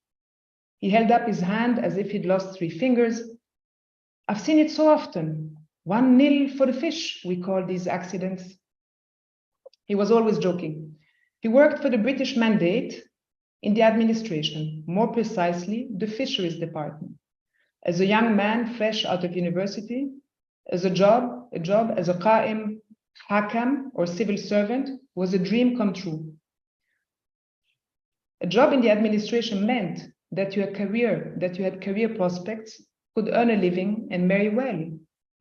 He held up his hand as if he'd lost 3 fingers. I've seen it so often. 1-0 for the fish, we call these accidents. He was always joking. He worked for the British Mandate in the administration, more precisely, the fisheries department. As a young man fresh out of university, as a job as a qa'im, hakam, or civil servant was a dream come true. A job in the administration meant that you had career prospects, could earn a living and marry well.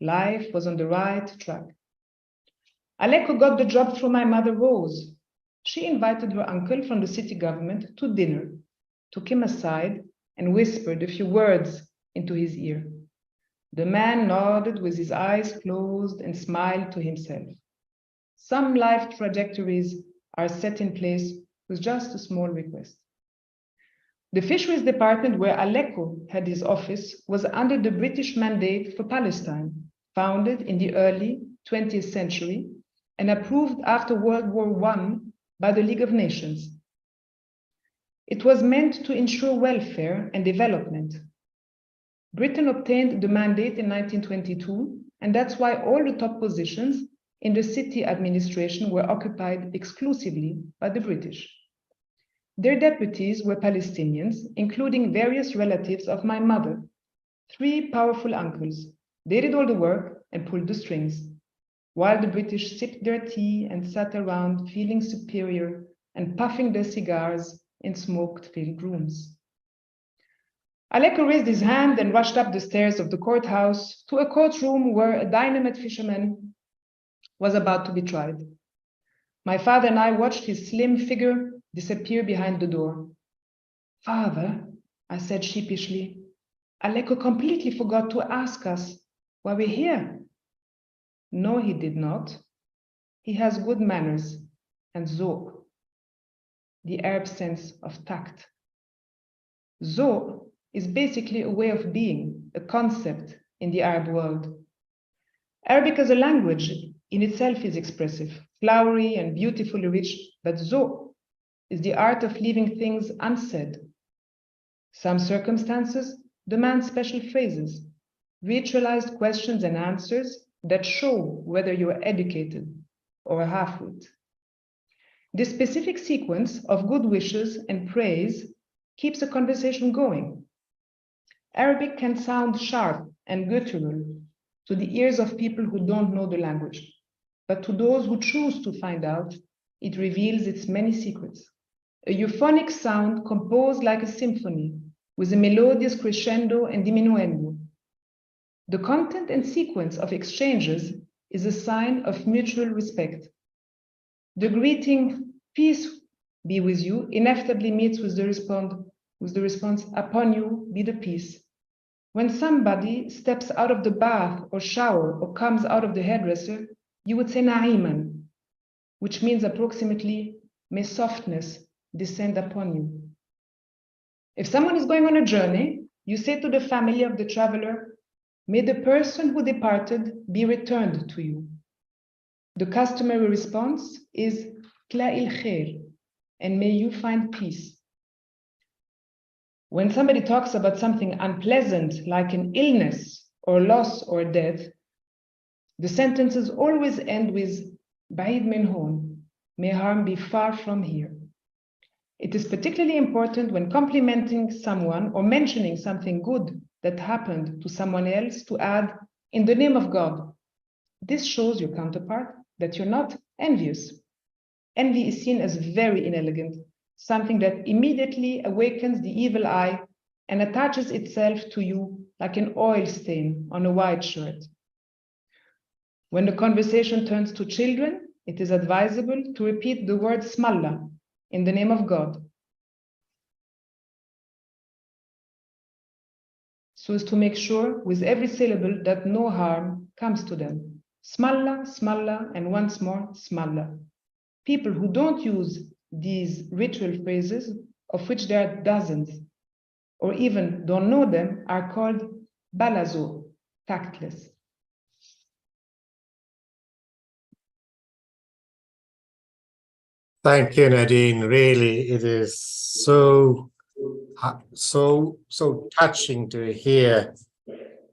Life was on the right track. Aleko got the job through my mother Rose. She invited her uncle from the city government to dinner, took him aside and whispered a few words into his ear. The man nodded with his eyes closed and smiled to himself. Some life trajectories are set in place with just a small request. The fisheries department where Aleko had his office was under the British Mandate for Palestine, founded in the early 20th century and approved after World War I by the League of Nations. It was meant to ensure welfare and development. Britain obtained the mandate in 1922, and that's why all the top positions in the city administration were occupied exclusively by the British. Their deputies were Palestinians, including various relatives of my mother, 3 powerful uncles. They did all the work and pulled the strings, while the British sipped their tea and sat around feeling superior and puffing their cigars in smoke-filled rooms. Aleko raised his hand and rushed up the stairs of the courthouse to a courtroom where a dynamite fisherman was about to be tried. My father and I watched his slim figure disappear behind the door. Father, I said sheepishly, Aleko completely forgot to ask us why we're here. No, he did not. He has good manners and zoq, the Arab sense of tact. Zoq is basically a way of being, a concept in the Arab world. Arabic as a language in itself is expressive, flowery and beautifully rich, but zoq is the art of leaving things unsaid. Some circumstances demand special phrases, ritualized questions and answers that show whether you are educated or a half-wit. This specific sequence of good wishes and praise keeps a conversation going. Arabic can sound sharp and guttural to the ears of people who don't know the language, but to those who choose to find out, it reveals its many secrets. A euphonic sound composed like a symphony with a melodious crescendo and diminuendo. The content and sequence of exchanges is a sign of mutual respect. The greeting, peace be with you, inevitably meets with the response, upon you be the peace. When somebody steps out of the bath or shower or comes out of the hairdresser, you would say na'iman, which means approximately, may softness descend upon you. If someone is going on a journey, you say to the family of the traveler, may the person who departed be returned to you. The customary response is tla'il khair, and may you find peace. When somebody talks about something unpleasant, like an illness or loss or death, the sentences always end with ba'id min hon, may harm be far from here. It is particularly important when complimenting someone or mentioning something good that happened to someone else to add, in the name of God. This shows your counterpart that you're not envious. Envy is seen as very inelegant, something that immediately awakens the evil eye and attaches itself to you like an oil stain on a white shirt. When the conversation turns to children, it is advisable to repeat the word smallah, in the name of God, so as to make sure with every syllable that no harm comes to them. Smallah, smallah, and once more, smallah. People who don't use these ritual phrases, of which there are dozens, or even don't know them, are called balazo, tactless. Thank you, Nadine. Really, it is so touching to hear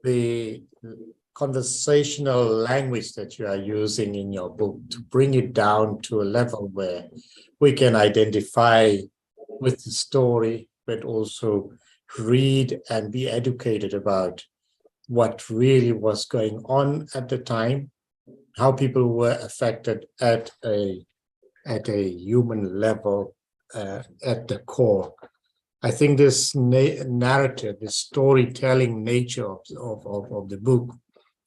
the conversational language that you are using in your book to bring it down to a level where we can identify with the story, but also read and be educated about what really was going on at the time, how people were affected at a human level, at the core. I think this narrative, this storytelling nature of the book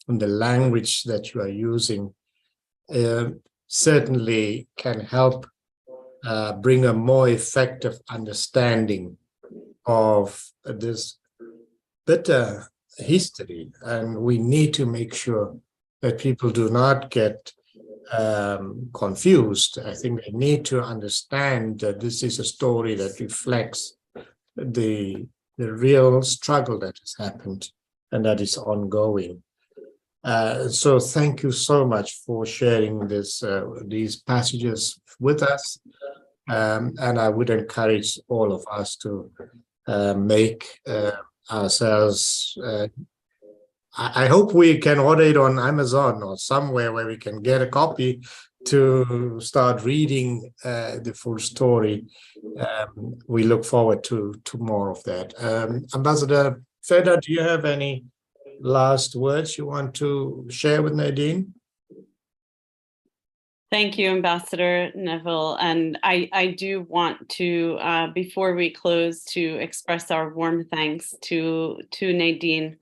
and the language that you are using certainly can help bring a more effective understanding of this bitter history. And we need to make sure that people do not get confused. I think they need to understand that this is a story that reflects the real struggle that has happened and that is ongoing. So thank you so much for sharing these passages with us. And I would encourage all of us to make ourselves, I hope we can order it on Amazon or somewhere where we can get a copy to start reading the full story. We look forward to more of that. Ambassador Feder, do you have any last words you want to share with Nadine? Thank you, Ambassador Neville. And I do want to, before we close, to express our warm thanks to Nadine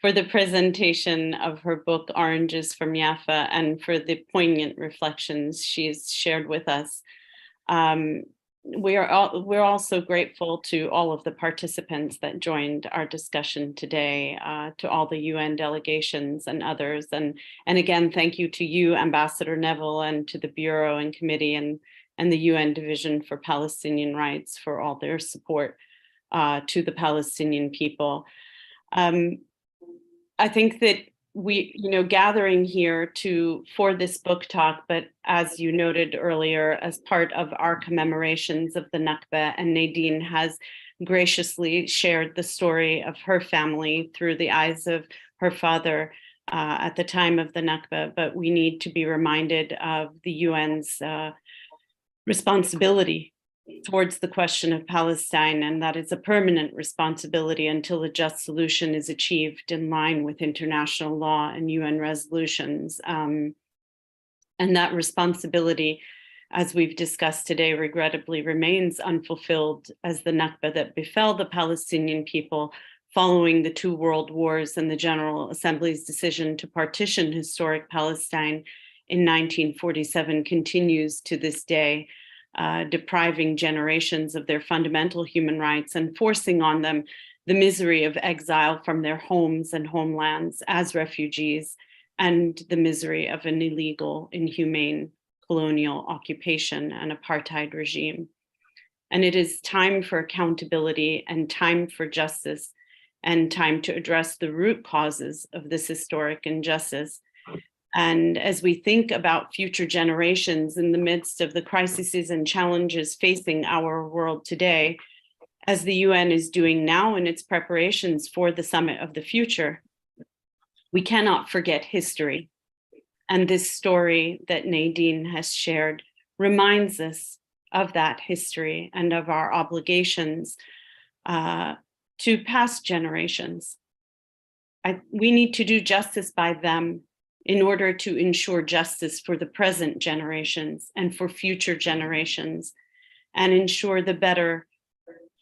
for the presentation of her book, Oranges from Jaffa, and for the poignant reflections she's shared with us. We're also grateful to all of the participants that joined our discussion today, to all the UN delegations and others. And again, thank you to you, Ambassador Neville, and to the Bureau and Committee and the UN Division for Palestinian Rights for all their support to the Palestinian people. I think that we, gathering here for this book talk, but as you noted earlier, as part of our commemorations of the Nakba, and Nadine has graciously shared the story of her family through the eyes of her father at the time of the Nakba, but we need to be reminded of the UN's responsibility towards the question of Palestine, and that is a permanent responsibility until a just solution is achieved in line with international law and UN resolutions. And that responsibility, as we've discussed today, regrettably remains unfulfilled as the Nakba that befell the Palestinian people following the 2 world wars and the General Assembly's decision to partition historic Palestine in 1947 continues to this day, depriving generations of their fundamental human rights and forcing on them the misery of exile from their homes and homelands as refugees, and the misery of an illegal, inhumane colonial occupation and apartheid regime. And it is time for accountability and time for justice and time to address the root causes of this historic injustice. And as we think about future generations in the midst of the crises and challenges facing our world today, as the UN is doing now in its preparations for the Summit of the Future, we cannot forget history. And this story that Nadine has shared reminds us of that history and of our obligations to past generations. We need to do justice by them in order to ensure justice for the present generations and for future generations, and ensure the better,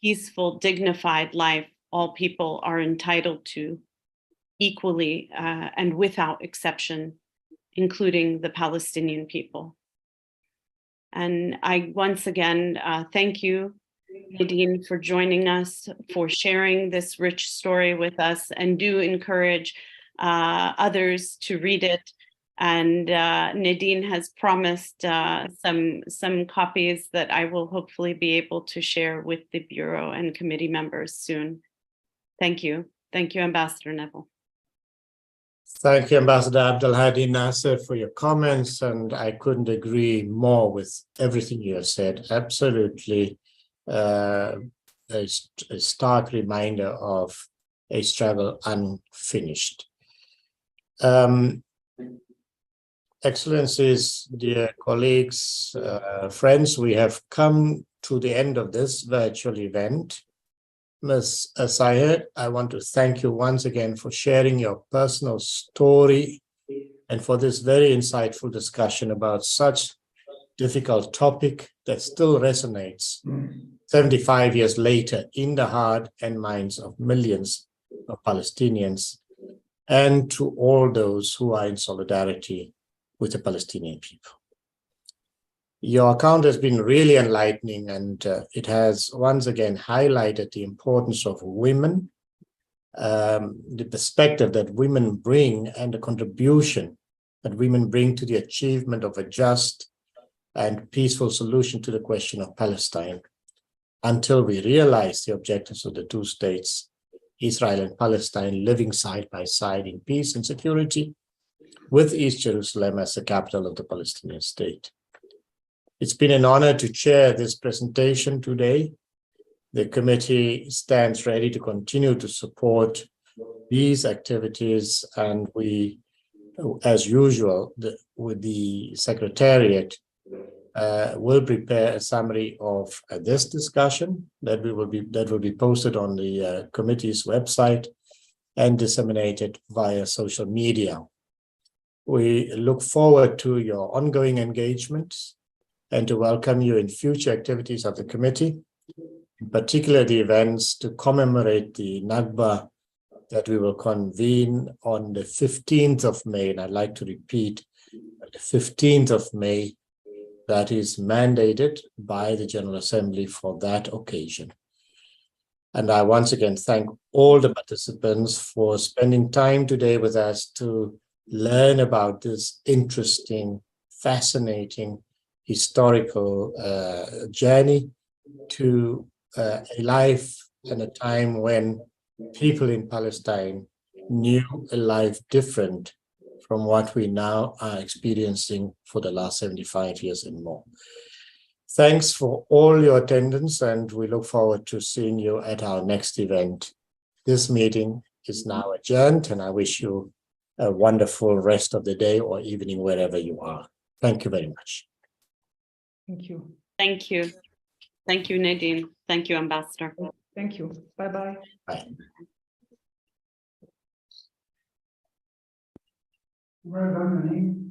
peaceful, dignified life all people are entitled to equally and without exception, including the Palestinian people. And I once again thank you, Nadine, for joining us, for sharing this rich story with us, and do encourage others to read it. And Nadine has promised some copies that I will hopefully be able to share with the Bureau and committee members soon. Thank you. Thank you, Ambassador Neville. Thank you, Ambassador Abdelhadi Nasser, for your comments, and I couldn't agree more with everything you have said. Absolutely a stark reminder of a struggle unfinished. Excellencies, dear colleagues, friends, we have come to the end of this virtual event. Ms. Sayegh, I want to thank you once again for sharing your personal story and for this very insightful discussion about such difficult topic that still resonates 75 years later in the heart and minds of millions of Palestinians, and to all those who are in solidarity with the Palestinian people. Your account has been really enlightening, and it has once again highlighted the importance of women, the perspective that women bring, and the contribution that women bring to the achievement of a just and peaceful solution to the question of Palestine, until we realize the objectives of the 2 states, Israel and Palestine, living side by side in peace and security, with East Jerusalem as the capital of the Palestinian state. It's been an honor to chair this presentation today. The committee stands ready to continue to support these activities, and we, as usual, with the Secretariat, will prepare a summary of this discussion that will be posted on the committee's website and disseminated via social media. We look forward to your ongoing engagement and to welcome you in future activities of the committee, in particular the events to commemorate the Nakba that we will convene on the 15th of May. And I'd like to repeat, the 15th of May, that is mandated by the General Assembly for that occasion. And I once again thank all the participants for spending time today with us to learn about this interesting, fascinating, historical journey to a life and a time when people in Palestine knew a life different from what we now are experiencing for the last 75 years and more. Thanks for all your attendance, and we look forward to seeing you at our next event. This meeting is now adjourned, and I wish you a wonderful rest of the day or evening wherever you are. Thank you very much. Thank you. Thank you. Thank you, Nadine. Thank you, Ambassador. Thank you. Bye-bye. Bye. Well done, Nadine.